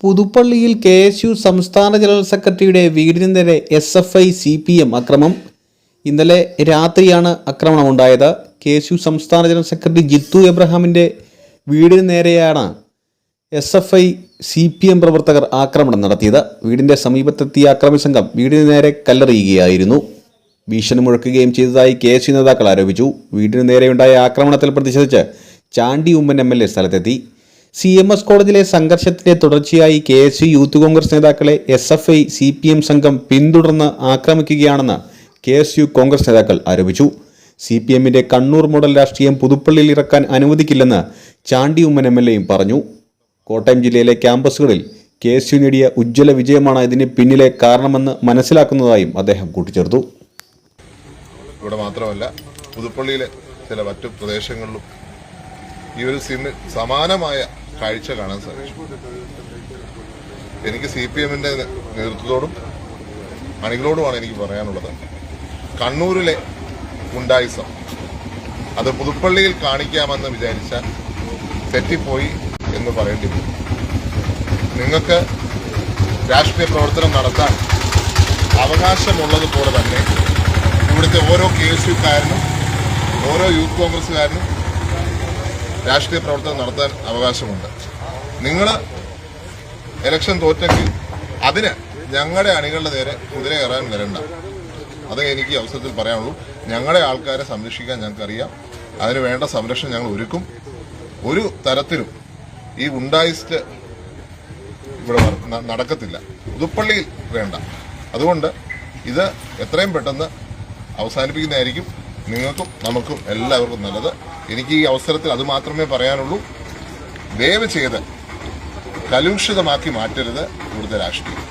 പുതുപ്പള്ളിയിൽ KSU സംസ്ഥാന general സെക്രട്ടറിയുടെ വീടിന് നേരെ SFI CPM അക്രമം. ഇന്നലെ രാത്രിയാണ് ആക്രമണമുണ്ടായത്. KSU സംസ്ഥാന ജനറൽ സെക്രട്ടറി ജിത്തു എബ്രഹാമിൻ്റെ വീടിന് നേരെയാണ് SFI CPM പ്രവർത്തകർ ആക്രമണം നടത്തിയത്. വീടിൻ്റെ സമീപത്തെത്തിയ അക്രമി സംഘം വീടിന് നേരെ കല്ലെറിയുകയായിരുന്നു. ഭീഷണി മുഴക്കുകയും ചെയ്തതായി KSU നേതാക്കൾ ആരോപിച്ചു. വീടിന് നേരെയുണ്ടായ ആക്രമണത്തിൽ പ്രതിഷേധിച്ച് ചാണ്ടി ഉമ്മൻ MLA സ്ഥലത്തെത്തി. CMS കോളേജിലെ സംഘർഷത്തിന്റെ തുടർച്ചയായി KSU യൂത്ത് കോൺഗ്രസ് നേതാക്കളെ SFI CPM സംഘം പിന്തുടർന്ന് ആക്രമിക്കുകയാണെന്ന് KSU കോൺഗ്രസ് നേതാക്കൾ ആരോപിച്ചു. CPMന്റെ കണ്ണൂർ മോഡൽ രാഷ്ട്രീയം പുതുപ്പള്ളിയിൽ ഇറക്കാൻ അനുവദിക്കില്ലെന്ന് ചാണ്ടി ഉമ്മൻ MLAയും പറഞ്ഞു. കോട്ടയം ജില്ലയിലെ ക്യാമ്പസുകളിൽ KSU നേടിയ ഉജ്ജ്വല വിജയമാണ് ഇതിന് പിന്നിലെ കാരണമെന്ന് മനസ്സിലാക്കുന്നതായും അദ്ദേഹം കൂട്ടിച്ചേർത്തു. ഇവിടെ മാത്രമല്ല, പുതുപ്പള്ളിയിലെ ചില മറ്റു പ്രദേശങ്ങളിലും ഈ ഒരു സമാനമായ കാഴ്ച കാണാൻ സാധിച്ചു. എനിക്ക് CPMന്റെ നേതൃത്വത്തോടും അണികളോടുമാണ് എനിക്ക് പറയാനുള്ളത്. കണ്ണൂരിലെ ഗുണ്ടായിസം അത് പുതുപ്പള്ളിയിൽ കാണിക്കാമെന്ന് വിചാരിച്ചാൽ തെറ്റിപ്പോയി എന്ന് പറയേണ്ടി വരും. നിങ്ങൾക്ക് രാഷ്ട്രീയ പ്രവർത്തനം നടത്താൻ അവകാശമുള്ളതുപോലെ തന്നെ ഇവിടുത്തെ ഓരോ KSUക്കാരനും ഓരോ യൂത്ത് കോൺഗ്രസ്സുകാരനും രാഷ്ട്രീയ പ്രവർത്തനം നടത്താൻ അവകാശമുണ്ട്. നിങ്ങൾ ഇലക്ഷൻ തോറ്റെങ്കിൽ അതിന് ഞങ്ങളുടെ അണികളുടെ നേരെ കുതിര കയറാൻ വരണ്ട. അത് എനിക്ക് അവസരത്തിൽ പറയാനുള്ളൂ. ഞങ്ങളുടെ ആൾക്കാരെ സംരക്ഷിക്കാൻ ഞങ്ങൾക്കറിയാം. അതിന് വേണ്ട സംരക്ഷണം ഞങ്ങൾ ഒരുക്കും. ഒരു തരത്തിലും ഈ ഗുണ്ടായിസ്റ്റ് ഇവിടെ നടക്കത്തില്ല. പുതുപ്പള്ളിയിൽ വേണ്ട. അതുകൊണ്ട് ഇത് എത്രയും പെട്ടെന്ന് അവസാനിപ്പിക്കുന്നതായിരിക്കും നിങ്ങൾക്കും നമുക്കും എല്ലാവർക്കും നല്ലത്. എനിക്ക് ഈ അവസരത്തിൽ അത് മാത്രമേ പറയാനുള്ളൂ. ദയവ് ചെയ്ത് കലുഷിതമാക്കി മാറ്റരുത് ഇവിടുത്തെ രാഷ്ട്രീയം.